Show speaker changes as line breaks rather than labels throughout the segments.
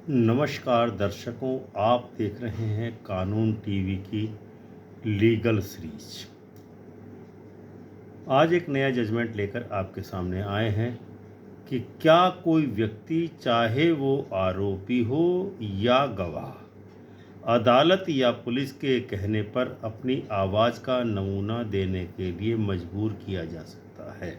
नमस्कार दर्शकों, आप देख रहे हैं कानून टीवी की लीगल सीरीज। आज एक नया जजमेंट लेकर आपके सामने आए हैं कि क्या कोई व्यक्ति, चाहे वो आरोपी हो या गवाह, अदालत या पुलिस के कहने पर अपनी आवाज़ का नमूना देने के लिए मजबूर किया जा सकता है।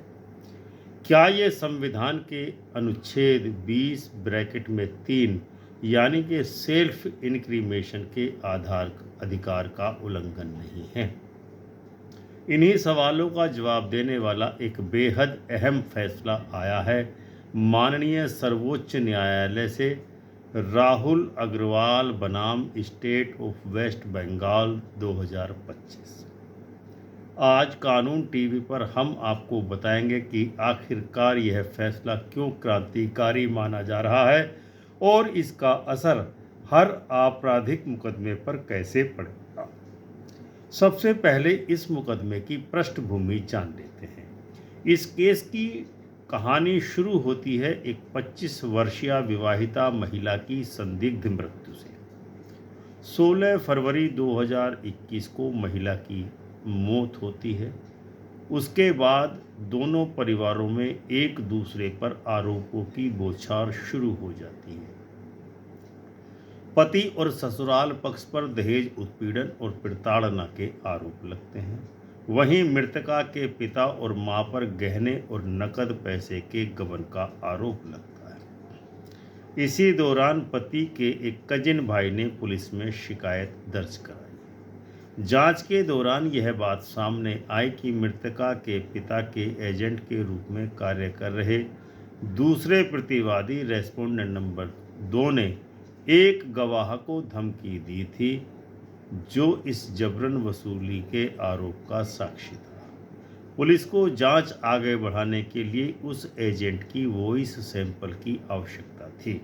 क्या ये संविधान के अनुच्छेद 20 ब्रैकेट में 3 यानी कि सेल्फ इंक्रीमेशन के आधार अधिकार का उल्लंघन नहीं है? इन्हीं सवालों का जवाब देने वाला एक बेहद अहम फैसला आया है माननीय सर्वोच्च न्यायालय से। राहुल अग्रवाल बनाम स्टेट ऑफ वेस्ट बंगाल 2025। आज कानून टीवी पर हम आपको बताएंगे कि आखिरकार यह फैसला क्यों क्रांतिकारी माना जा रहा है और इसका असर हर आपराधिक मुकदमे पर कैसे पड़ेगा। सबसे पहले इस मुकदमे की पृष्ठभूमि जान लेते हैं। इस केस की कहानी शुरू होती है एक 25 वर्षीय विवाहिता महिला की संदिग्ध मृत्यु से। 16 फरवरी 2021 को महिला की मौत होती है। उसके बाद दोनों परिवारों में एक दूसरे पर आरोपों की बौछार शुरू हो जाती है। पति और ससुराल पक्ष पर दहेज उत्पीड़न और प्रताड़ना के आरोप लगते हैं। वहीं मृतका के पिता और मां पर गहने और नकद पैसे के गबन का आरोप लगता है। इसी दौरान पति के एक कजिन भाई ने पुलिस में शिकायत दर्ज कराई। जांच के दौरान यह बात सामने आई कि मृतका के पिता के एजेंट के रूप में कार्य कर रहे दूसरे प्रतिवादी रेस्पोंडेंट नंबर 2 ने एक गवाह को धमकी दी थी जो इस जबरन वसूली के आरोप का साक्षी था। पुलिस को जांच आगे बढ़ाने के लिए उस एजेंट की वॉइस सैंपल की आवश्यकता थी।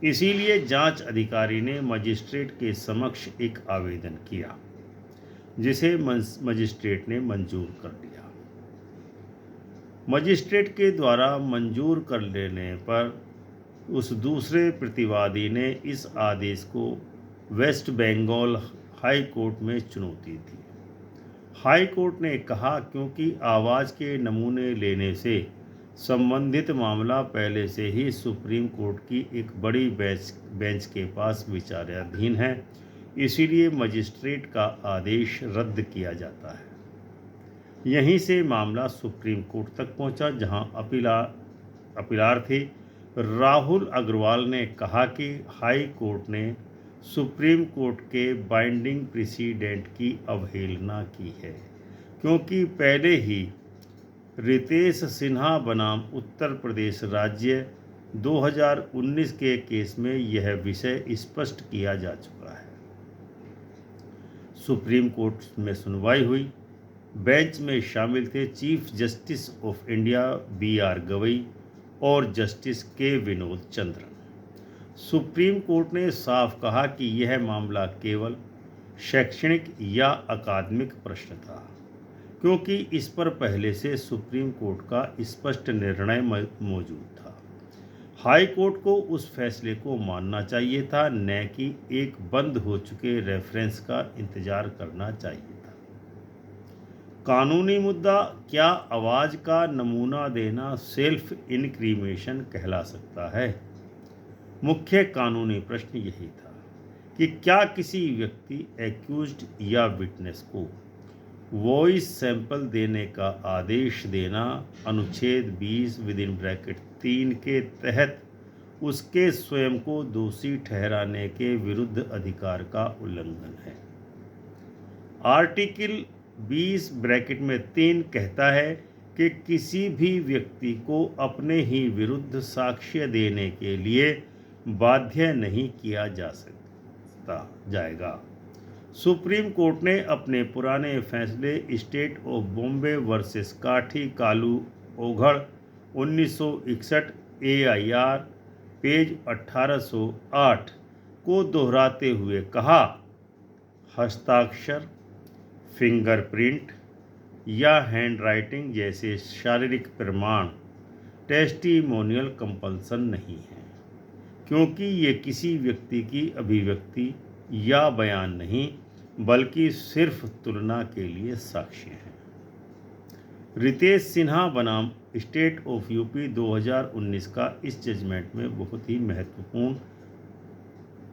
इसीलिए जांच अधिकारी ने मजिस्ट्रेट के समक्ष एक आवेदन किया जिसे मजिस्ट्रेट ने मंजूर कर लिया। मजिस्ट्रेट के द्वारा मंजूर कर लेने पर उस दूसरे प्रतिवादी ने इस आदेश को वेस्ट बंगाल हाई कोर्ट में चुनौती दी। हाई कोर्ट ने कहा क्योंकि आवाज़ के नमूने लेने से संबंधित मामला पहले से ही सुप्रीम कोर्ट की एक बड़ी बेंच के पास विचाराधीन है, इसीलिए मजिस्ट्रेट का आदेश रद्द किया जाता है। यहीं से मामला सुप्रीम कोर्ट तक पहुंचा, जहां अपीलार्थी राहुल अग्रवाल ने कहा कि हाई कोर्ट ने सुप्रीम कोर्ट के बाइंडिंग प्रेसिडेंट की अवहेलना की है, क्योंकि पहले ही रितेश सिन्हा बनाम उत्तर प्रदेश राज्य 2019 के केस में यह विषय स्पष्ट किया जा चुका है। सुप्रीम कोर्ट में सुनवाई हुई। बेंच में शामिल थे chief justice of India BR Gavai और जस्टिस के विनोद चंद्रन। सुप्रीम कोर्ट ने साफ कहा कि यह मामला केवल शैक्षणिक या अकादमिक प्रश्न था, क्योंकि इस पर पहले से सुप्रीम कोर्ट का स्पष्ट निर्णय मौजूद था। हाई कोर्ट को उस फैसले को मानना चाहिए था, न कि एक बंद हो चुके रेफरेंस का इंतजार करना चाहिए था। कानूनी मुद्दा, क्या आवाज़ का नमूना देना सेल्फ इंक्रीमेशन कहला सकता है? मुख्य कानूनी प्रश्न यही था कि क्या किसी व्यक्ति, एक्यूज्ड या विटनेस को वॉइस सैंपल देने का आदेश देना अनुच्छेद 20 (3) के तहत उसके स्वयं को दोषी ठहराने के विरुद्ध अधिकार का उल्लंघन है। आर्टिकल 20(3) कहता है कि किसी भी व्यक्ति को अपने ही विरुद्ध साक्ष्य देने के लिए बाध्य नहीं किया जाएगा। सुप्रीम कोर्ट ने अपने पुराने फैसले स्टेट ऑफ बॉम्बे वर्सेस काठी कालू ओघड़ 1961 AIR पेज 1808 को दोहराते हुए कहा, हस्ताक्षर, फिंगरप्रिंट या हैंडराइटिंग जैसे शारीरिक प्रमाण टेस्टिमोनियल कंपल्सन नहीं है, क्योंकि ये किसी व्यक्ति की अभिव्यक्ति या बयान नहीं बल्कि सिर्फ तुलना के लिए साक्ष्य हैं। रितेश सिन्हा बनाम स्टेट ऑफ यूपी 2019 का इस जजमेंट में बहुत ही महत्वपूर्ण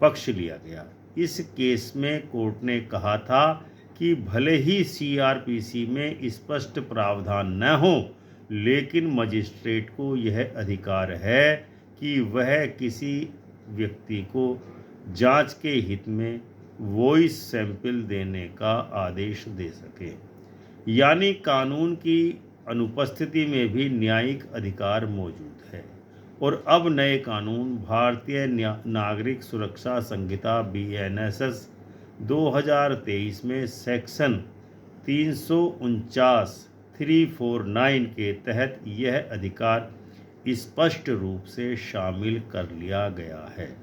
पक्ष लिया गया। इस केस में कोर्ट ने कहा था कि भले ही सीआरपीसी में स्पष्ट प्रावधान न हो, लेकिन मजिस्ट्रेट को यह अधिकार है कि वह किसी व्यक्ति को जांच के हित में वॉइस सैंपल देने का आदेश दे सके। यानी कानून की अनुपस्थिति में भी न्यायिक अधिकार मौजूद है। और अब नए कानून भारतीय नागरिक सुरक्षा संहिता BNSS 2023 में सेक्शन 349 के तहत यह अधिकार स्पष्ट रूप से शामिल कर लिया गया है।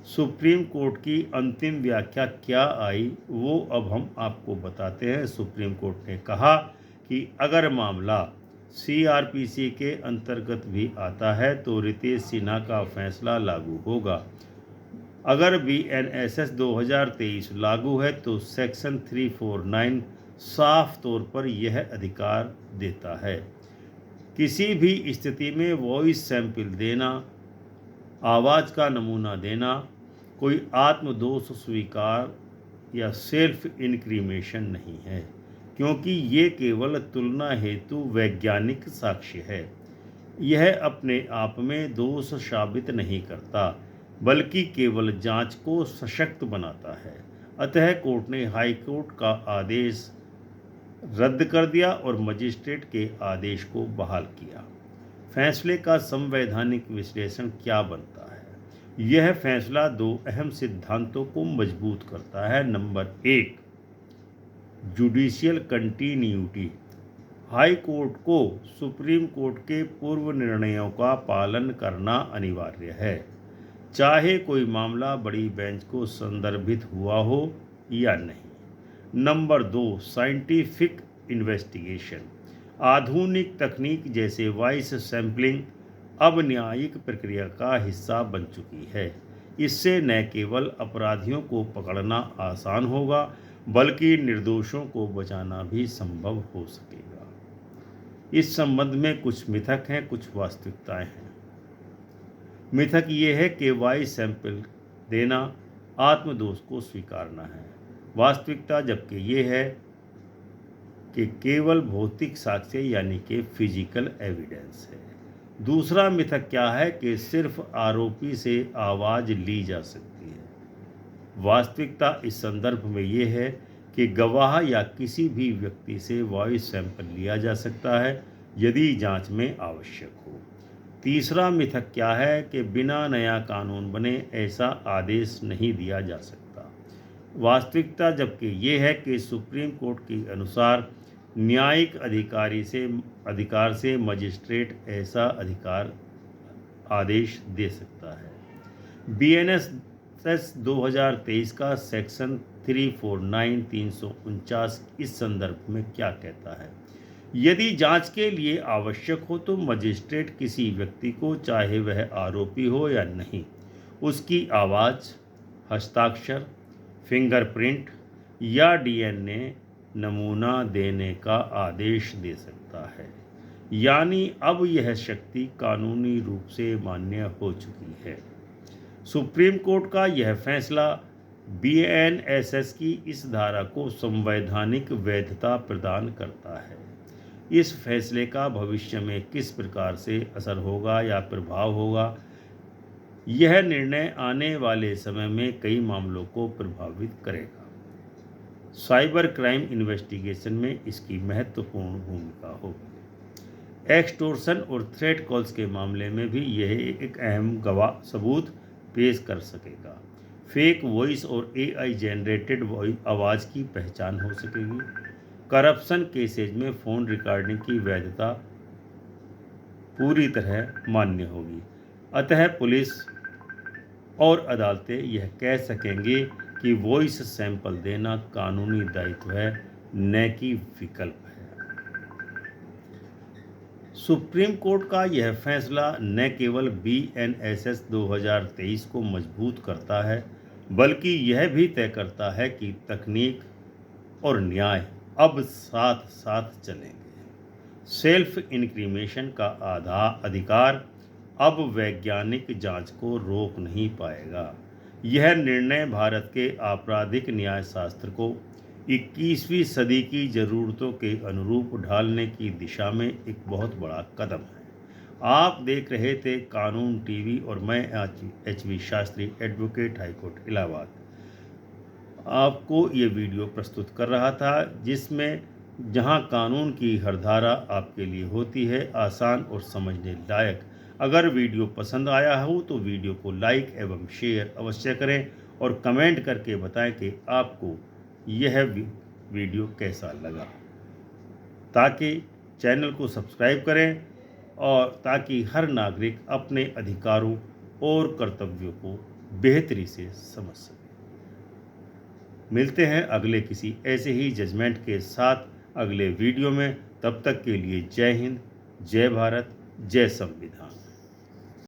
सुप्रीम कोर्ट की अंतिम व्याख्या क्या आई वो अब हम आपको बताते हैं। सुप्रीम कोर्ट ने कहा कि अगर मामला CRPC के अंतर्गत भी आता है तो रितेश सिन्हा का फैसला लागू होगा। अगर BNSS 2023 लागू है तो सेक्शन 349 साफ तौर पर यह अधिकार देता है। किसी भी स्थिति में वॉइस सैंपल देना, आवाज़ का नमूना देना कोई आत्मदोष स्वीकार या सेल्फ इनक्रीमेशन नहीं है, क्योंकि ये केवल तुलना हेतु वैज्ञानिक साक्ष्य है। यह अपने आप में दोष साबित नहीं करता बल्कि केवल जांच को सशक्त बनाता है। अतः कोर्ट ने हाई कोर्ट का आदेश रद्द कर दिया और मजिस्ट्रेट के आदेश को बहाल किया। फैसले का संवैधानिक विश्लेषण क्या बनता है? यह फैसला दो अहम सिद्धांतों को मजबूत करता है। Number 1, judicial continuity. High court को सुप्रीम कोर्ट के पूर्व निर्णयों का पालन करना अनिवार्य है, चाहे कोई मामला बड़ी बेंच को संदर्भित हुआ हो या नहीं। Number 2, scientific investigation. आधुनिक तकनीक जैसे वॉइस सैंपलिंग अब न्यायिक प्रक्रिया का हिस्सा बन चुकी है। इससे न केवल अपराधियों को पकड़ना आसान होगा बल्कि निर्दोषों को बचाना भी संभव हो सकेगा। इस संबंध में कुछ मिथक हैं, कुछ वास्तविकताएं हैं। मिथक ये है कि वॉइस सैंपल देना आत्मदोष को स्वीकारना है। वास्तविकता जबकि ये है कि केवल भौतिक साक्ष्य यानी कि फिजिकल एविडेंस है। दूसरा मिथक क्या है कि सिर्फ आरोपी से आवाज़ ली जा सकती है। वास्तविकता इस संदर्भ में ये है कि गवाह या किसी भी व्यक्ति से वॉइस सैंपल लिया जा सकता है यदि जांच में आवश्यक हो। तीसरा मिथक क्या है कि बिना नया कानून बने ऐसा आदेश नहीं दिया जा सकता। वास्तविकता जबकि ये है कि सुप्रीम कोर्ट के अनुसार न्यायिक अधिकार से मजिस्ट्रेट ऐसा अधिकार आदेश दे सकता है। BNSS 2023 का सेक्शन 349 इस संदर्भ में क्या कहता है? यदि जांच के लिए आवश्यक हो तो मजिस्ट्रेट किसी व्यक्ति को, चाहे वह आरोपी हो या नहीं, उसकी आवाज़, हस्ताक्षर, फिंगरप्रिंट या DNA नमूना देने का आदेश दे सकता है। यानी अब यह शक्ति कानूनी रूप से मान्य हो चुकी है। सुप्रीम कोर्ट का यह फैसला BNSS की इस धारा को संवैधानिक वैधता प्रदान करता है। इस फैसले का भविष्य में किस प्रकार से असर होगा या प्रभाव होगा, यह निर्णय आने वाले समय में कई मामलों को प्रभावित करेगा। साइबर क्राइम इन्वेस्टिगेशन में इसकी महत्वपूर्ण भूमिका होगी। एक्सटॉर्शन और थ्रेट कॉल्स के मामले में भी यह एक अहम गवाह सबूत पेश कर सकेगा। फेक वॉइस और AI जनरेटेड आवाज़ की पहचान हो सकेगी। करप्शन केसेज में फ़ोन रिकॉर्डिंग की वैधता पूरी तरह मान्य होगी। अतः पुलिस और अदालतें यह कह सकेंगे कि वॉइस सैंपल देना कानूनी दायित्व है, न कि विकल्प है। सुप्रीम कोर्ट का यह फैसला न केवल BNSS 2023 को मजबूत करता है, बल्कि यह भी तय करता है कि तकनीक और न्याय अब साथ साथ चलेंगे। सेल्फ इंक्रिमिनेशन का अधिकार अब वैज्ञानिक जांच को रोक नहीं पाएगा। यह निर्णय भारत के आपराधिक न्यायशास्त्र को 21वीं सदी की ज़रूरतों के अनुरूप ढालने की दिशा में एक बहुत बड़ा कदम है। आप देख रहे थे कानून टीवी और मैं HV Shastri, advocate, high court Allahabad, आपको ये वीडियो प्रस्तुत कर रहा था, जिसमें जहां कानून की हर धारा आपके लिए होती है आसान और समझने लायक। अगर वीडियो पसंद आया हो तो वीडियो को लाइक एवं शेयर अवश्य करें और कमेंट करके बताएं कि आपको यह वीडियो कैसा लगा, ताकि चैनल को सब्सक्राइब करें और ताकि हर नागरिक अपने अधिकारों और कर्तव्यों को बेहतरी से समझ सके। मिलते हैं अगले किसी ऐसे ही जजमेंट के साथ अगले वीडियो में। तब तक के लिए जय हिंद, जय भारत, जय संविधान।